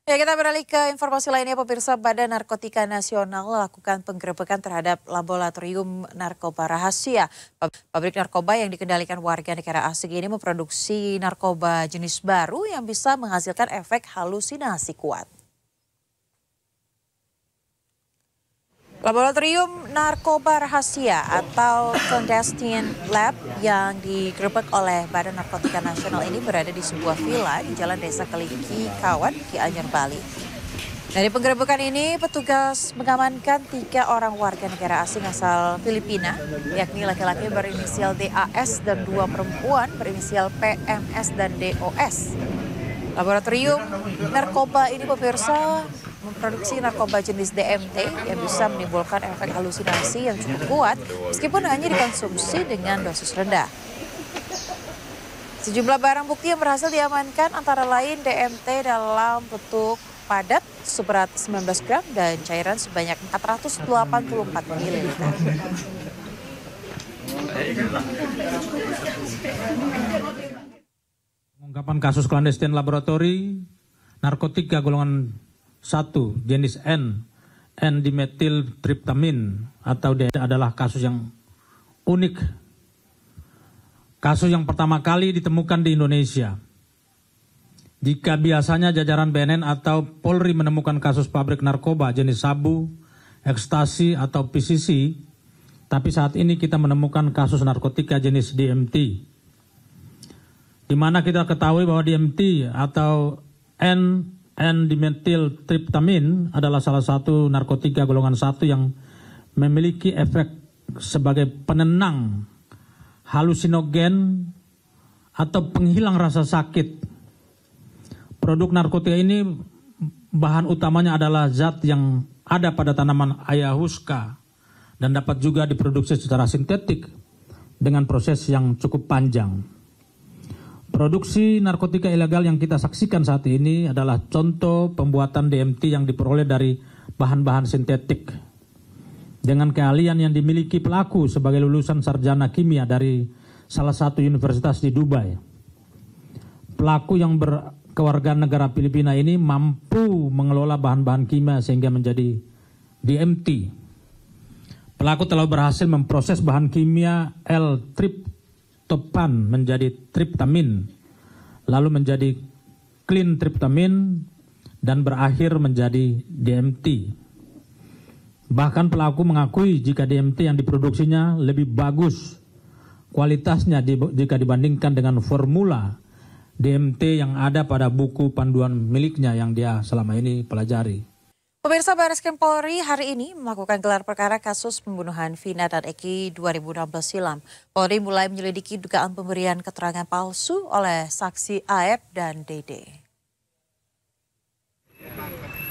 Ya, kita beralih ke informasi lainnya. Pemirsa, Badan Narkotika Nasional melakukan penggerebekan terhadap laboratorium narkoba rahasia. Pabrik narkoba yang dikendalikan warga negara asing ini memproduksi narkoba jenis baru yang bisa menghasilkan efek halusinasi kuat. Laboratorium Narkoba Rahasia atau Clandestine Lab yang digerebek oleh Badan Narkotika Nasional ini berada di sebuah villa di Jalan Desa Keliki, Kawan, Gianyar, Bali. Dari penggerebekan ini, petugas mengamankan 3 orang warga negara asing asal Filipina, yakni laki-laki berinisial DAS dan 2 perempuan berinisial PMS dan DOS. Laboratorium narkoba ini, pemirsa, memproduksi narkoba jenis DMT yang bisa menimbulkan efek halusinasi yang cukup kuat meskipun hanya dikonsumsi dengan dosis rendah. Sejumlah barang bukti yang berhasil diamankan antara lain DMT dalam bentuk padat seberat 19 gram dan cairan sebanyak 484 ml. Pengungkapan kasus clandestine laboratori narkotika golongan 1 jenis N-dimetiltriptamin atau DMT adalah kasus yang unik. Kasus yang pertama kali ditemukan di Indonesia. Jika biasanya jajaran BNN atau Polri menemukan kasus pabrik narkoba jenis sabu, ekstasi atau PCC, tapi saat ini kita menemukan kasus narkotika jenis DMT. Di mana kita ketahui bahwa DMT atau N-dimetiltriptamin adalah salah satu narkotika golongan 1 yang memiliki efek sebagai penenang, halusinogen, atau penghilang rasa sakit. Produk narkotika ini bahan utamanya adalah zat yang ada pada tanaman ayahuasca dan dapat juga diproduksi secara sintetik dengan proses yang cukup panjang. Produksi narkotika ilegal yang kita saksikan saat ini adalah contoh pembuatan DMT yang diperoleh dari bahan-bahan sintetik. Dengan keahlian yang dimiliki pelaku sebagai lulusan sarjana kimia dari salah satu universitas di Dubai. Pelaku yang berkewarganegara Filipina ini mampu mengelola bahan-bahan kimia sehingga menjadi DMT. Pelaku telah berhasil memproses bahan kimia L-triptopan menjadi triptamin, lalu menjadi clean-triptamin, dan berakhir menjadi DMT. Bahkan pelaku mengakui jika DMT yang diproduksinya lebih bagus kualitasnya jika dibandingkan dengan formula DMT yang ada pada buku panduan miliknya yang dia selama ini pelajari. Pemirsa, Barreskrim Polri hari ini melakukan gelar perkara kasus pembunuhan Vina dan Eki 2016 silam. Polri mulai menyelidiki dugaan pemberian keterangan palsu oleh saksi Aep dan Dede.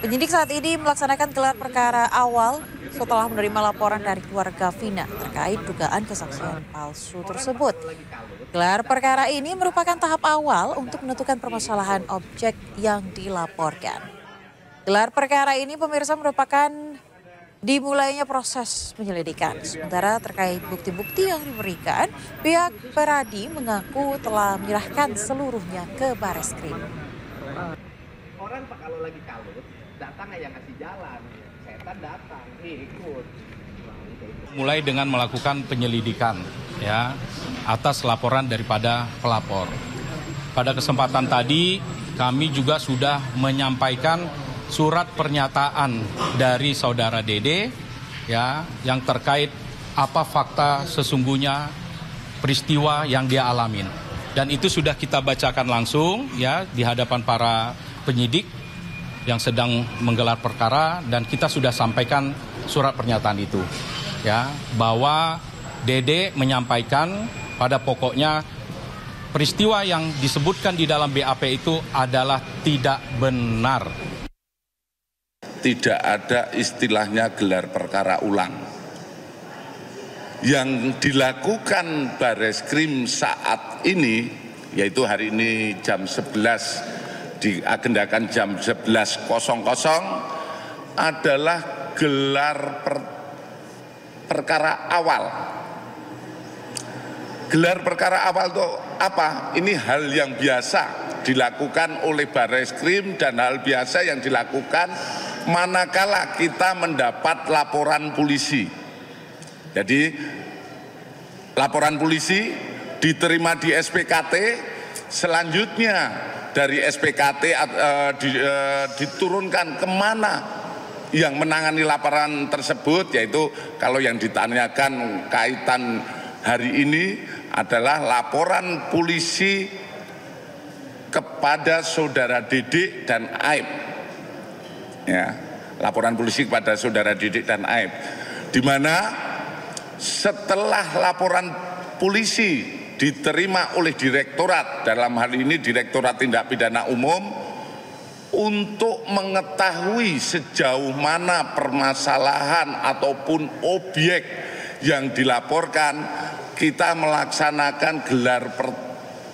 Penyidik saat ini melaksanakan gelar perkara awal setelah menerima laporan dari keluarga Vina terkait dugaan kesaksian palsu tersebut. Gelar perkara ini merupakan tahap awal untuk menentukan permasalahan objek yang dilaporkan. Gelar perkara ini, pemirsa, merupakan dimulainya proses penyelidikan. Sementara terkait bukti-bukti yang diberikan, pihak Peradi mengaku telah menyerahkan seluruhnya ke Barreskrim. Orang kalau lagi kalut, datang yang ngasih jalan, setan datang, ikut. Mulai dengan melakukan penyelidikan ya atas laporan daripada pelapor. Pada kesempatan tadi kami juga sudah menyampaikan surat pernyataan dari saudara Dede ya yang terkait apa fakta sesungguhnya peristiwa yang dia alamin. Dan itu sudah kita bacakan langsung ya di hadapan para penyidik yang sedang menggelar perkara, dan kita sudah sampaikan surat pernyataan itu ya bahwa Dede menyampaikan pada pokoknya peristiwa yang disebutkan di dalam BAP itu adalah tidak benar. Tidak ada istilahnya gelar perkara ulang. Yang dilakukan Barreskrim saat ini, yaitu hari ini jam 11, diagendakan jam 11.00, adalah gelar perkara awal. Gelar perkara awal itu apa? Ini hal yang biasa dilakukan oleh Barreskrim dan hal biasa yang dilakukan manakala kita mendapat laporan polisi. Jadi laporan polisi diterima di SPKT, selanjutnya dari SPKT diturunkan kemana yang menangani laporan tersebut, yaitu kalau yang ditanyakan kaitan hari ini adalah laporan polisi kepada saudara Didik dan Aib. Ya, laporan polisi kepada saudara Didik dan Aib, di mana setelah laporan polisi diterima oleh direktorat, dalam hal ini Direktorat Tindak Pidana Umum, untuk mengetahui sejauh mana permasalahan ataupun objek yang dilaporkan, kita melaksanakan gelar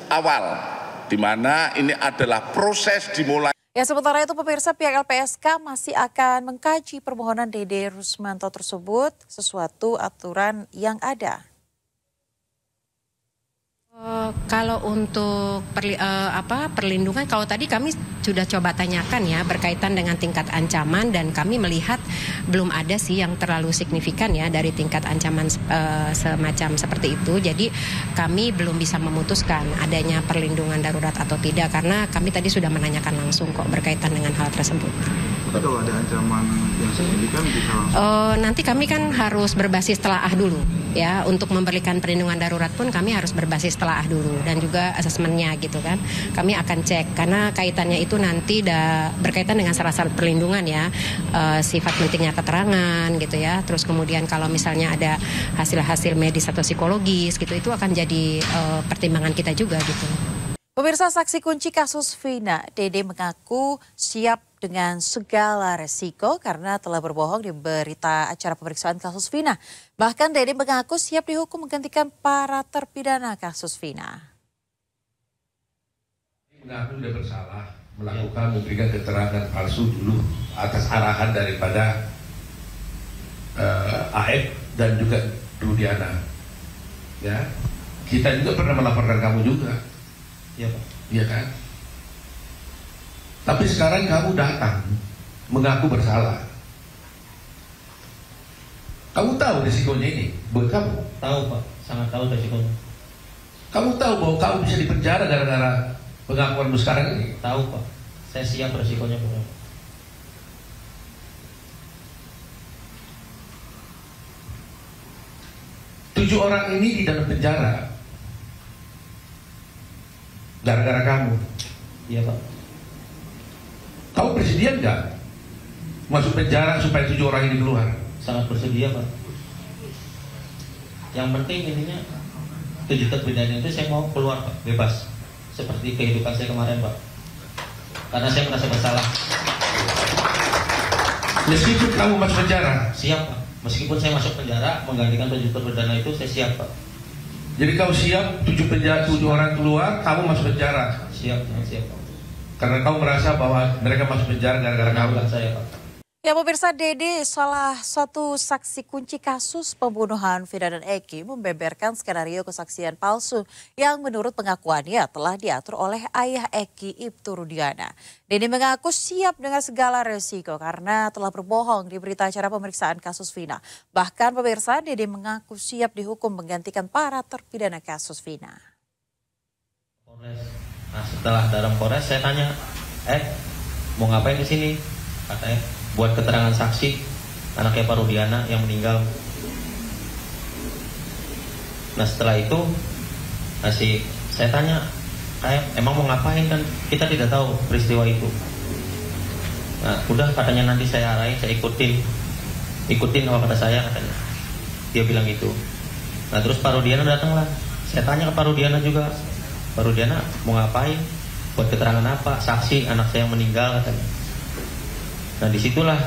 awal, di mana ini adalah proses dimulai. Ya, sementara itu pemirsa, pihak LPSK masih akan mengkaji permohonan Dede Rusmanto tersebut sesuatu aturan yang ada. Kalau untuk perlindungan, kalau tadi kami sudah coba tanyakan ya berkaitan dengan tingkat ancaman, dan kami melihat belum ada sih yang terlalu signifikan ya dari tingkat ancaman semacam seperti itu. Jadi kami belum bisa memutuskan adanya perlindungan darurat atau tidak, karena kami tadi sudah menanyakan langsung kok berkaitan dengan hal tersebut. Kalau ada ancaman yang signifikan bisa nanti kami kan harus berbasis telaah dulu ya, untuk memberikan perlindungan darurat pun kami harus berbasis telaah dulu dan juga asesmennya gitu kan. Kami akan cek karena kaitannya itu nanti berkaitan dengan syarat-syarat perlindungan ya, sifat pentingnya keterangan gitu ya. Terus kemudian kalau misalnya ada hasil-hasil medis atau psikologis gitu, itu akan jadi pertimbangan kita juga gitu. Pemirsa, saksi kunci kasus Vina, Dede mengaku siap dengan segala resiko karena telah berbohong di berita acara pemeriksaan kasus Vina. Bahkan Dede mengaku siap dihukum menggantikan para terpidana kasus Vina. Mengaku sudah bersalah, memberikan keterangan palsu dulu atas arahan daripada Aib dan juga Rudiana. Ya, kita juga pernah melaporkan kamu juga. Ya, Pak. Iya kan? Tapi sekarang kamu datang mengaku bersalah. Kamu tahu risikonya ini buat kamu? Tahu, Pak, sangat tahu risikonya. Kamu tahu bahwa kamu bisa dipenjara gara-gara pengakuanmu sekarang ini? Tahu, Pak. Saya siap risikonya, Pak. 7 orang ini di dalam penjara gara-gara kamu. Iya, Pak. Kamu bersedia nggak masuk penjara supaya 7 orang ini keluar? Sangat bersedia, Pak. Yang penting intinya 7 terpidana itu saya mau keluar, Pak, bebas. Seperti kehidupan saya kemarin, Pak. Karena saya merasa bersalah. Meskipun kamu masuk penjara? Siap, Pak. Meskipun saya masuk penjara, menggantikan 7 terpidana itu saya siap, Pak. Jadi kau siap 7 orang keluar, kamu masuk penjara? Siap, Pak. Karena kau merasa bahwa mereka masuk penjara gara-gara kamu? Saya, Pak. Ya pemirsa, Dede, salah satu saksi kunci kasus pembunuhan Vina dan Eki, membeberkan skenario kesaksian palsu yang menurut pengakuannya telah diatur oleh ayah Eki, Ibtu Rudiana. Dede mengaku siap dengan segala resiko karena telah berbohong di berita acara pemeriksaan kasus Vina. Bahkan pemirsa, Dede mengaku siap dihukum menggantikan para terpidana kasus Vina. Nah, setelah dalam Polres saya tanya, mau ngapain di sini? Katanya buat keterangan saksi anaknya Pak Rudiana yang meninggal. Nah, setelah itu saya tanya, emang mau ngapain, kan kita tidak tahu peristiwa itu. Nah, udah katanya nanti saya arahin, saya ikutin apa kata saya, katanya. Dia bilang gitu. Nah, terus Pak Rudiana datanglah. Saya tanya ke Pak Rudiana juga, Pak Rudiana mau ngapain? Buat keterangan apa? Saksi anak saya yang meninggal, katanya. Nah, disitulah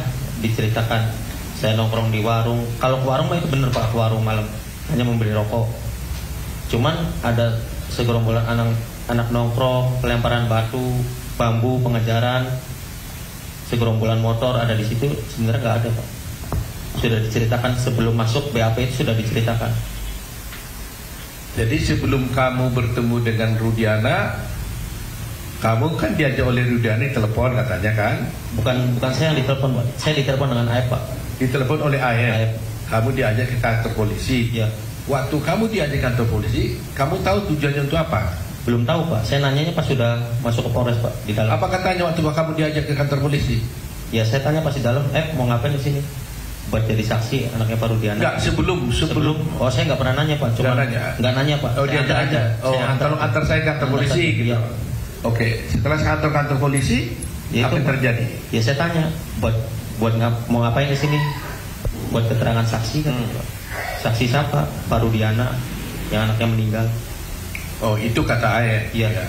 diceritakan saya nongkrong di warung. Kalau ke warung mah itu bener, Pak, ke warung malam hanya membeli rokok. Cuman ada segerombolan anak nongkrong, pelemparan batu, bambu, pengejaran, segerombolan motor ada di situ. Sebenarnya nggak ada, Pak. Sudah diceritakan sebelum masuk BAP itu sudah diceritakan. Jadi sebelum kamu bertemu dengan Rudiana, Kamu kan diajak oleh Rudiana telepon katanya kan? Bukan saya yang ditelepon, Pak. Saya ditelepon dengan AF, Pak. Ditelepon oleh AF. Kamu diajak ke kantor polisi. Iya. Waktu kamu diajak ke kantor polisi, kamu tahu tujuannya untuk apa? Belum tahu, Pak. Saya nanyanya pas sudah masuk ke Polres, Pak, di dalam. Apa katanya waktu kamu diajak ke kantor polisi? Ya, saya tanya pas di dalam, mau ngapain di sini? Buat jadi saksi anaknya Pak Rudiana. Enggak, sebelum. Oh, saya nggak pernah nanya, Pak. Cuma nggak nanya, Pak. Oh, dia aja. Oh, tolong antar saya ke kantor polisi gitu. Iya. Oke, setelah kantor polisi, ya, apa yang terjadi? Ya saya tanya, mau ngapain di sini? Buat keterangan saksi kan? Saksi siapa? Pak Rudiana, yang anaknya meninggal. Oh, itu kata ayah. Iya. Ya.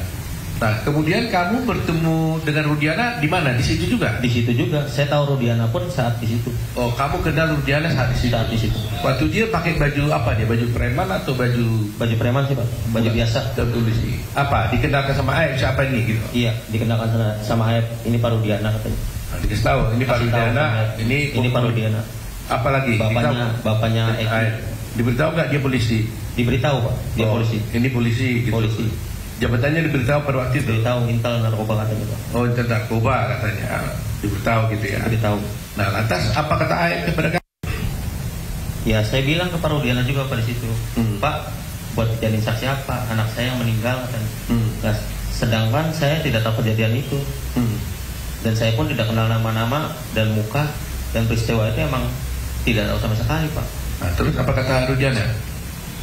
Nah, kemudian kamu bertemu dengan Rudiana di mana? Di situ juga? Di situ juga. Saya tahu Rudiana pun saat di situ. Oh, kamu kenal Rudiana saat di situ? Saat di situ. Waktu dia pakai baju apa dia? Baju preman atau baju? Baju preman sih, Pak. Baju biasa. Tulis apa? Dikenalkan sama ayah siapa ini gitu? Iya, dikenalkan sama ayah. Ini Pak Rudiana katanya. Nah, dikasih tahu. Ini Pak Rudiana. Ini Pak Rudiana. Apalagi? Bapaknya Eki. Diberitahu nggak dia polisi? Diberitahu, Pak. Dia polisi. Ini polisi. Gitu. Polisi. Jabatannya diberitahu pada waktu itu? Diberitahu intel narkoba katanya, Pak. Oh, intel narkoba katanya. Diberitahu gitu ya? Diberitahu. Nah, lantas apa kata ayah kepada kamu? Ya, saya bilang ke Pak Rudiana juga pada situ. Pak, buat jadiin saksi apa? Anak saya yang meninggal katanya. Nah, sedangkan saya tidak tahu kejadian itu. Dan saya pun tidak kenal nama-nama dan muka dan peristiwa itu emang tidak tahu sama sekali, Pak. Nah, terus apa kata Rudiana?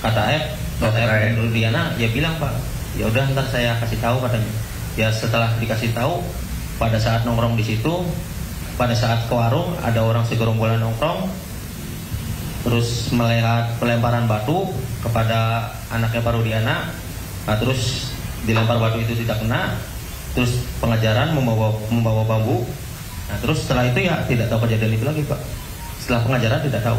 Kata F dan Rudiana, ya bilang, Pak, ya udah ntar saya kasih tahu katanya. Ya setelah dikasih tahu, pada saat nongkrong di situ, pada saat ke warung ada orang segerombolan nongkrong, terus melihat pelemparan batu kepada anaknya Pak Rudiana. Nah, terus dilempar batu itu tidak kena, terus pengejaran membawa bambu. Nah, terus setelah itu ya tidak tahu kejadian itu lagi, Pak. Setelah pengejaran tidak tahu.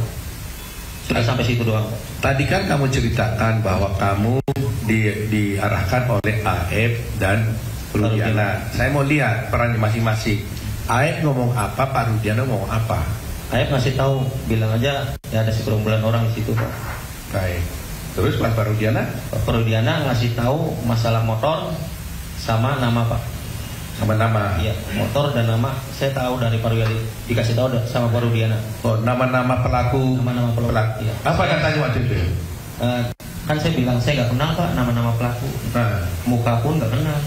Sudah sampai situ doang, Pak. Tadi kan kamu ceritakan bahwa kamu diarahkan oleh AF dan Rudiana. Saya mau lihat perannya masing-masing. AF ngomong apa, Pak Rudiana ngomong apa? AF ngasih tahu, bilang aja ya ada segerombolan orang di situ, Pak. Baik. Terus Pak Rudiana? Pak Rudiana ngasih tahu masalah motor sama nama, Pak. Sama nama? Iya, motor dan nama saya tahu dari Pak Rudiana. Dikasih tahu sama Pak Rudiana. Oh, nama-nama pelaku. Nama-nama pelaku. Iya. Apa katanya waktu itu? Kan saya bilang saya nggak kenal, Pak, nama-nama pelaku. Muka pun nggak kenal.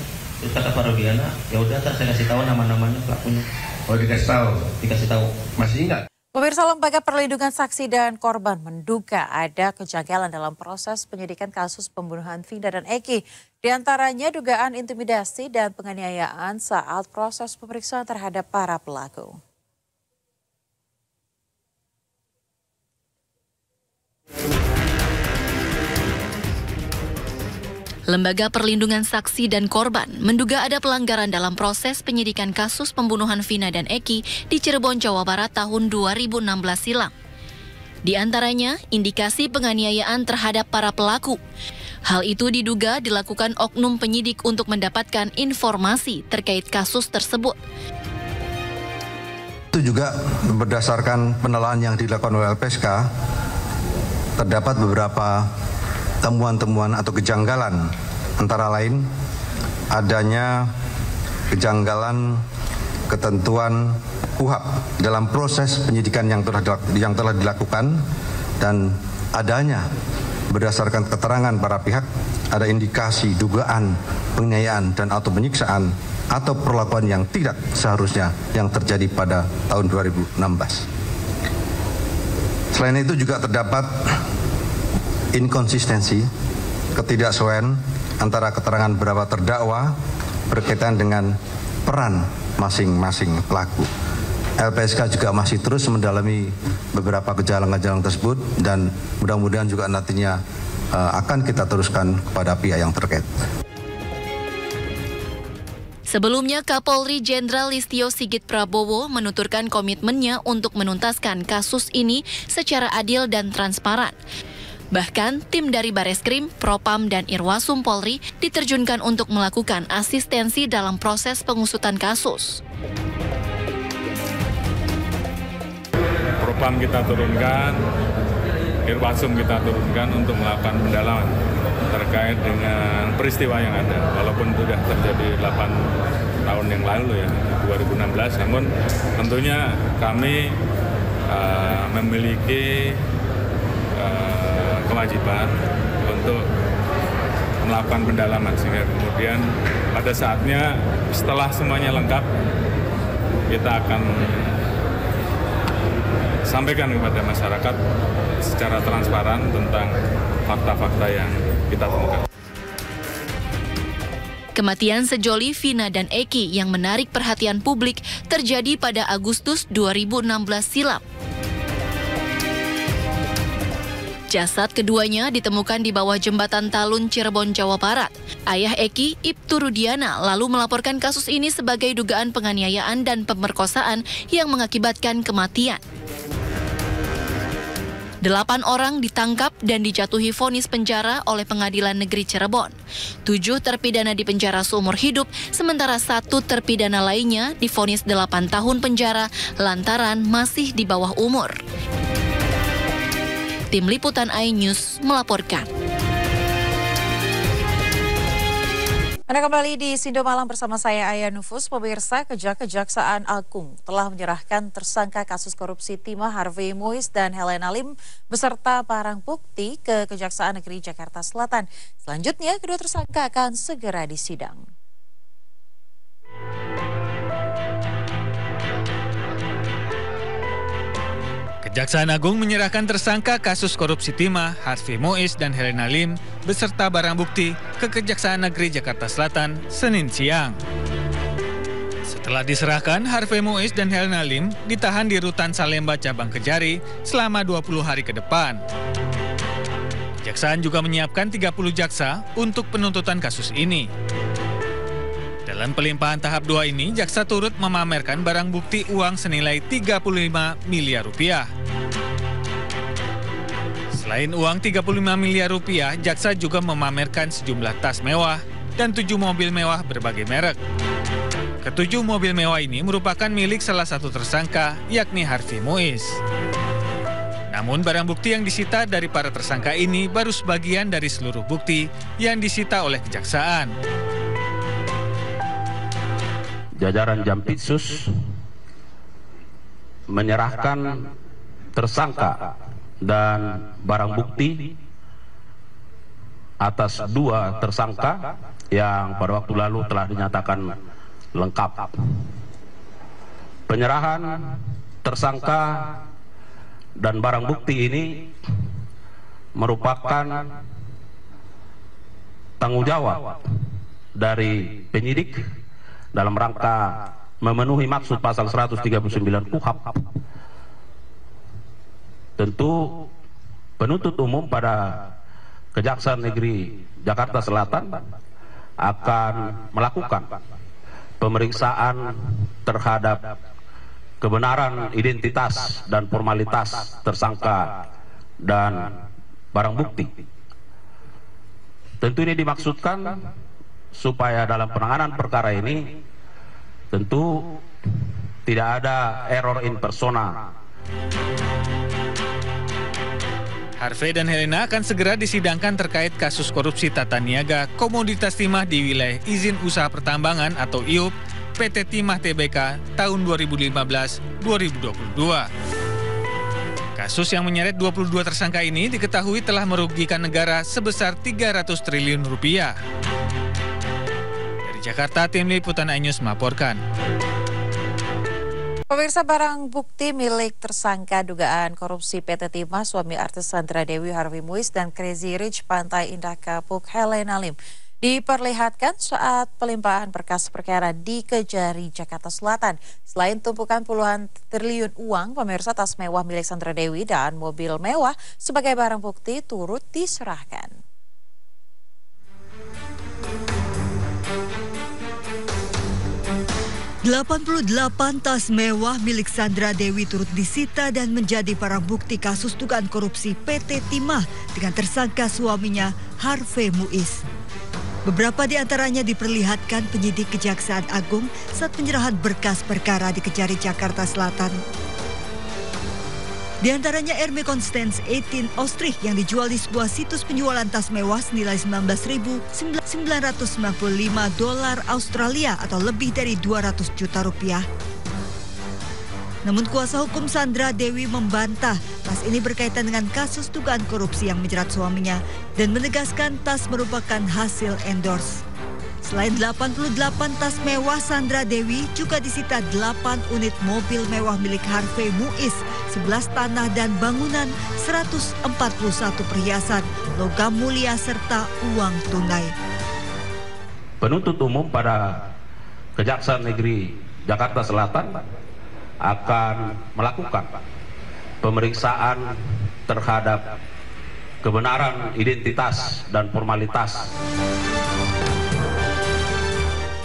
Terus kata Pak Rudiana, ya udah ntar saya kasih tahu nama-namanya pelakunya. Oh, dikasih tahu. Dikasih tahu. Masih ingat? Pemirsa, Lembaga Perlindungan Saksi dan Korban menduga ada kejanggalan dalam proses penyidikan kasus pembunuhan Vina dan Eki. Di antaranya dugaan intimidasi dan penganiayaan saat proses pemeriksaan terhadap para pelaku. Lembaga Perlindungan Saksi dan Korban menduga ada pelanggaran dalam proses penyidikan kasus pembunuhan Vina dan Eki di Cirebon, Jawa Barat tahun 2016 silam. Di antaranya, indikasi penganiayaan terhadap para pelaku. Hal itu diduga dilakukan oknum penyidik untuk mendapatkan informasi terkait kasus tersebut. Itu juga berdasarkan penelaahan yang dilakukan oleh LPSK, terdapat beberapa temuan-temuan atau kejanggalan, antara lain adanya kejanggalan ketentuan KUHP dalam proses penyidikan yang telah dilakukan, dan adanya berdasarkan keterangan para pihak ada indikasi dugaan penganiayaan dan atau penyiksaan atau perlakuan yang tidak seharusnya yang terjadi pada tahun 2016. Selain itu juga terdapat inkonsistensi, ketidaksesuaian antara keterangan beberapa terdakwa berkaitan dengan peran masing-masing pelaku. LPSK juga masih terus mendalami beberapa kejanggalan tersebut dan mudah-mudahan juga nantinya akan kita teruskan kepada pihak yang terkait. Sebelumnya, Kapolri Jenderal Listio Sigit Prabowo menuturkan komitmennya untuk menuntaskan kasus ini secara adil dan transparan. Bahkan, tim dari Bareskrim, Propam, dan Irwasum Polri diterjunkan untuk melakukan asistensi dalam proses pengusutan kasus. Propam kita turunkan, Irwasum kita turunkan untuk melakukan pendalaman. terkait dengan peristiwa yang ada. Walaupun itu sudah terjadi 8 tahun yang lalu ya, 2016, namun tentunya kami memiliki kewajiban untuk melakukan pendalaman sehingga kemudian pada saatnya setelah semuanya lengkap kita akan sampaikan kepada masyarakat secara transparan tentang fakta-fakta yang kita temukan. Kematian sejoli Vina dan Eki yang menarik perhatian publik terjadi pada Agustus 2016 silam. Jasad keduanya ditemukan di bawah jembatan Talun, Cirebon, Jawa Barat. Ayah Eki, Ibtu Rudiana, lalu melaporkan kasus ini sebagai dugaan penganiayaan dan pemerkosaan yang mengakibatkan kematian. 8 orang ditangkap dan dijatuhi vonis penjara oleh Pengadilan Negeri Cirebon. 7 terpidana di penjara seumur hidup, sementara 1 terpidana lainnya divonis 8 tahun penjara lantaran masih di bawah umur. Tim Liputan iNews melaporkan. Anda kembali di Sindo Malam bersama saya Aya Nufus. Pemirsa, Kejaksaan Agung telah menyerahkan tersangka kasus korupsi timah Harvey Muiz dan Helena Lim beserta barang bukti ke Kejaksaan Negeri Jakarta Selatan. Selanjutnya, kedua tersangka akan segera disidang. Kejaksaan Agung menyerahkan tersangka kasus korupsi timah Harvey Muiz dan Helena Lim beserta barang bukti ke Kejaksaan Negeri Jakarta Selatan Senin siang. Setelah diserahkan, Harvey Muiz dan Helena Lim ditahan di Rutan Salemba Cabang Kejari selama 20 hari ke depan. Kejaksaan juga menyiapkan 30 jaksa untuk penuntutan kasus ini. Dalam pelimpahan tahap 2 ini, jaksa turut memamerkan barang bukti uang senilai 35 miliar rupiah. Selain uang 35 miliar rupiah, jaksa juga memamerkan sejumlah tas mewah dan 7 mobil mewah berbagai merek. Ketujuh mobil mewah ini merupakan milik salah satu tersangka, yakni Harvey Muiz. Namun barang bukti yang disita dari para tersangka ini baru sebagian dari seluruh bukti yang disita oleh kejaksaan. Jajaran Jampitsus menyerahkan tersangka dan barang bukti atas 2 tersangka yang pada waktu lalu telah dinyatakan lengkap. Penyerahan tersangka dan barang bukti ini merupakan tanggung jawab dari penyidik dalam rangka memenuhi maksud pasal 139 KUHP. Tentu penuntut umum pada Kejaksaan Negeri Jakarta Selatan akan melakukan pemeriksaan terhadap kebenaran identitas dan formalitas tersangka dan barang bukti. Tentu ini dimaksudkan supaya dalam penanganan perkara ini tentu tidak ada error in persona. Harvey dan Helena akan segera disidangkan terkait kasus korupsi tata niaga komoditas timah di wilayah izin usaha pertambangan atau IUP PT Timah Tbk tahun 2015-2022. Kasus yang menyeret 22 tersangka ini diketahui telah merugikan negara sebesar 300 triliun rupiah. Dari Jakarta, Tim Liputan iNews melaporkan. Pemirsa, barang bukti milik tersangka dugaan korupsi PT Timah suami artis Sandra Dewi Harvey Muiz dan Crazy Rich Pantai Indah Kapuk Helena Lim diperlihatkan saat pelimpahan berkas perkara di Kejari, Jakarta Selatan. Selain tumpukan puluhan triliun uang, pemirsa, tas mewah milik Sandra Dewi dan mobil mewah sebagai barang bukti turut diserahkan. $88 tas mewah milik Sandra Dewi turut disita dan menjadi barang bukti kasus dugaan korupsi PT Timah dengan tersangka suaminya Harvey Muiz. Beberapa di antaranya diperlihatkan penyidik Kejaksaan Agung saat penyerahan berkas perkara di Kejari, Jakarta Selatan. Di antaranya Hermes Constance 18 Ostrich yang dijual di sebuah situs penjualan tas mewah senilai $19.995 Australia atau lebih dari 200 juta rupiah. Namun kuasa hukum Sandra Dewi membantah tas ini berkaitan dengan kasus dugaan korupsi yang menjerat suaminya dan menegaskan tas merupakan hasil endorse. Selain 88 tas mewah Sandra Dewi, juga disita 8 unit mobil mewah milik Harvey Muiz, 11 tanah dan bangunan, 141 perhiasan, logam mulia serta uang tunai. Penuntut umum pada Kejaksaan Negeri Jakarta Selatan akan melakukan pemeriksaan terhadap kebenaran identitas dan formalitas.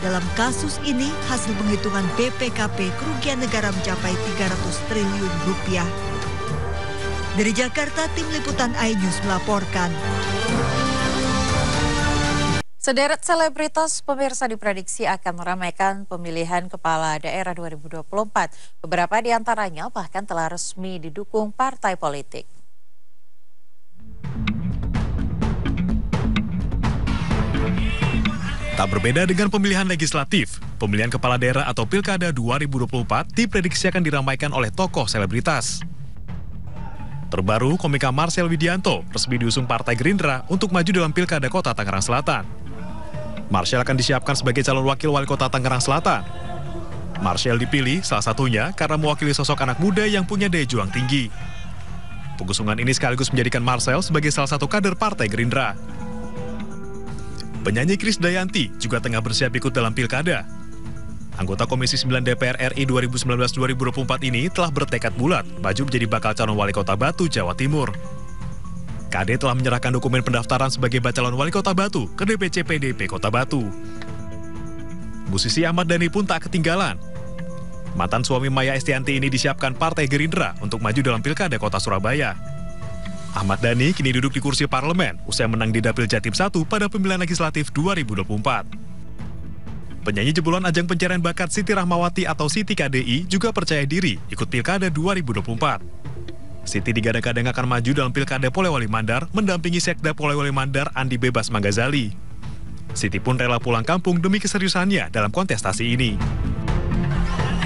Dalam kasus ini, hasil penghitungan BPKP kerugian negara mencapai 300 triliun rupiah. Dari Jakarta, tim liputan iNews melaporkan. Sederet selebritas pemirsa diprediksi akan meramaikan pemilihan kepala daerah 2024. Beberapa di antaranya bahkan telah resmi didukung partai politik. Tak berbeda dengan pemilihan legislatif, pemilihan kepala daerah atau Pilkada 2024 diprediksi akan diramaikan oleh tokoh selebritas. Terbaru, komika Marcel Widianto resmi diusung Partai Gerindra untuk maju dalam Pilkada Kota Tangerang Selatan. Marcel akan disiapkan sebagai calon wakil wali kota Tangerang Selatan. Marcel dipilih salah satunya karena mewakili sosok anak muda yang punya daya juang tinggi. Pengusungan ini sekaligus menjadikan Marcel sebagai salah satu kader Partai Gerindra. Penyanyi Krisdayanti juga tengah bersiap ikut dalam Pilkada. Anggota Komisi 9 DPR RI 2019-2024 ini telah bertekad bulat maju menjadi bakal calon wali kota Batu, Jawa Timur. KD telah menyerahkan dokumen pendaftaran sebagai bacalon wali kota Batu ke DPC PDIP Kota Batu. Musisi Ahmad Dhani pun tak ketinggalan. Mantan suami Maya Estianti ini disiapkan Partai Gerindra untuk maju dalam Pilkada Kota Surabaya. Ahmad Dhani kini duduk di kursi parlemen usai menang di Dapil Jatim 1 pada pemilihan legislatif 2024. Penyanyi jebolan ajang pencarian bakat Siti Rahmawati atau Siti KDI juga percaya diri ikut Pilkada 2024. Siti digadang-gadang akan maju dalam Pilkada Polewali Mandar mendampingi Sekda Polewali Mandar Andi Bebas Manggazali. Siti pun rela pulang kampung demi keseriusannya dalam kontestasi ini.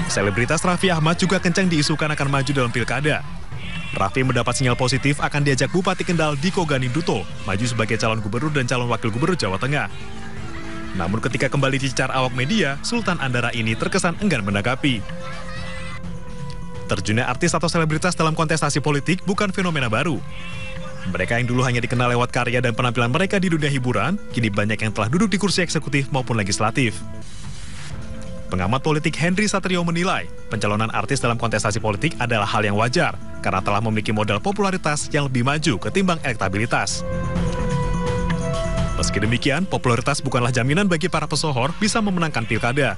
Selebritas Raffi Ahmad juga kencang diisukan akan maju dalam Pilkada. Raffi mendapat sinyal positif akan diajak Bupati Kendal Diko Ganinduto maju sebagai calon gubernur dan calon wakil gubernur Jawa Tengah. Namun ketika kembali dicecar awak media, Sultan Andara ini terkesan enggan menanggapi. Terjunnya artis atau selebritas dalam kontestasi politik bukan fenomena baru. Mereka yang dulu hanya dikenal lewat karya dan penampilan mereka di dunia hiburan, kini banyak yang telah duduk di kursi eksekutif maupun legislatif. Pengamat politik Henry Satrio menilai, pencalonan artis dalam kontestasi politik adalah hal yang wajar, karena telah memiliki modal popularitas yang lebih maju ketimbang elektabilitas. Meski demikian, popularitas bukanlah jaminan bagi para pesohor bisa memenangkan pilkada.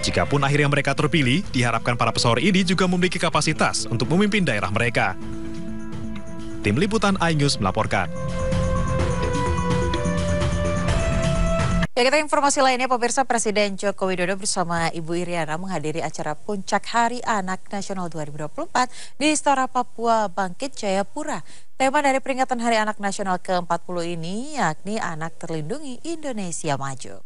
Jikapun akhirnya mereka terpilih, diharapkan para pesohor ini juga memiliki kapasitas untuk memimpin daerah mereka. Tim Liputan iNews melaporkan. Ya, kita informasi lainnya, pemirsa, Presiden Joko Widodo bersama Ibu Iriana menghadiri acara Puncak Hari Anak Nasional 2024 di Istora Papua Bangkit, Jayapura. Tema dari peringatan Hari Anak Nasional ke-40 ini yakni Anak Terlindungi Indonesia Maju.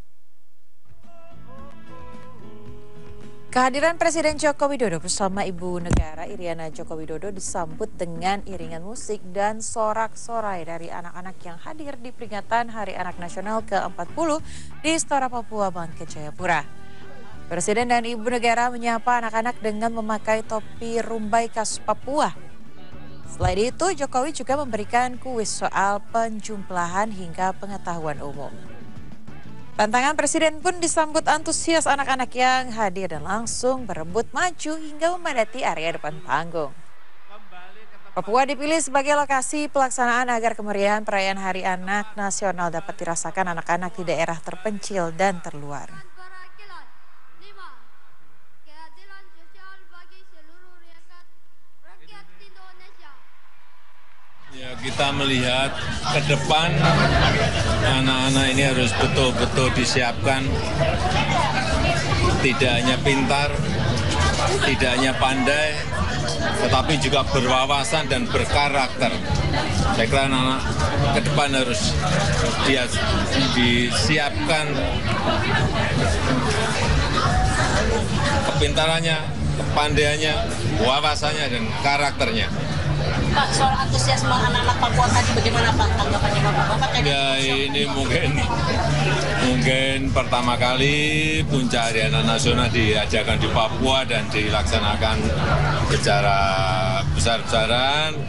Kehadiran Presiden Joko Widodo bersama Ibu Negara Iriana Joko Widodo disambut dengan iringan musik dan sorak-sorai dari anak-anak yang hadir di peringatan Hari Anak Nasional ke-40 di Istora Papua Bangkit, Jayapura. Presiden dan Ibu Negara menyapa anak-anak dengan memakai topi rumbai khas Papua. Selain itu, Jokowi juga memberikan kuis soal penjumlahan hingga pengetahuan umum. Tantangan Presiden pun disambut antusias anak-anak yang hadir dan langsung berebut maju hingga memadati area depan panggung. Papua dipilih sebagai lokasi pelaksanaan agar kemeriahan perayaan Hari Anak Nasional dapat dirasakan anak-anak di daerah terpencil dan terluar. Ya, kita melihat ke depan anak-anak ini harus betul-betul disiapkan, tidak hanya pintar, tidak hanya pandai, tetapi juga berwawasan dan berkarakter. Saya kira anak-anak ke depan harus disiapkan kepintarannya, kepandaiannya, wawasannya, dan karakternya. Pak, soal antusiasme anak-anak Papua tadi bagaimana Pak tanggapannya Bapak? Ya ini mungkin pertama kali puncak Hari Anak Nasional diadakan di Papua dan dilaksanakan secara besar-besaran.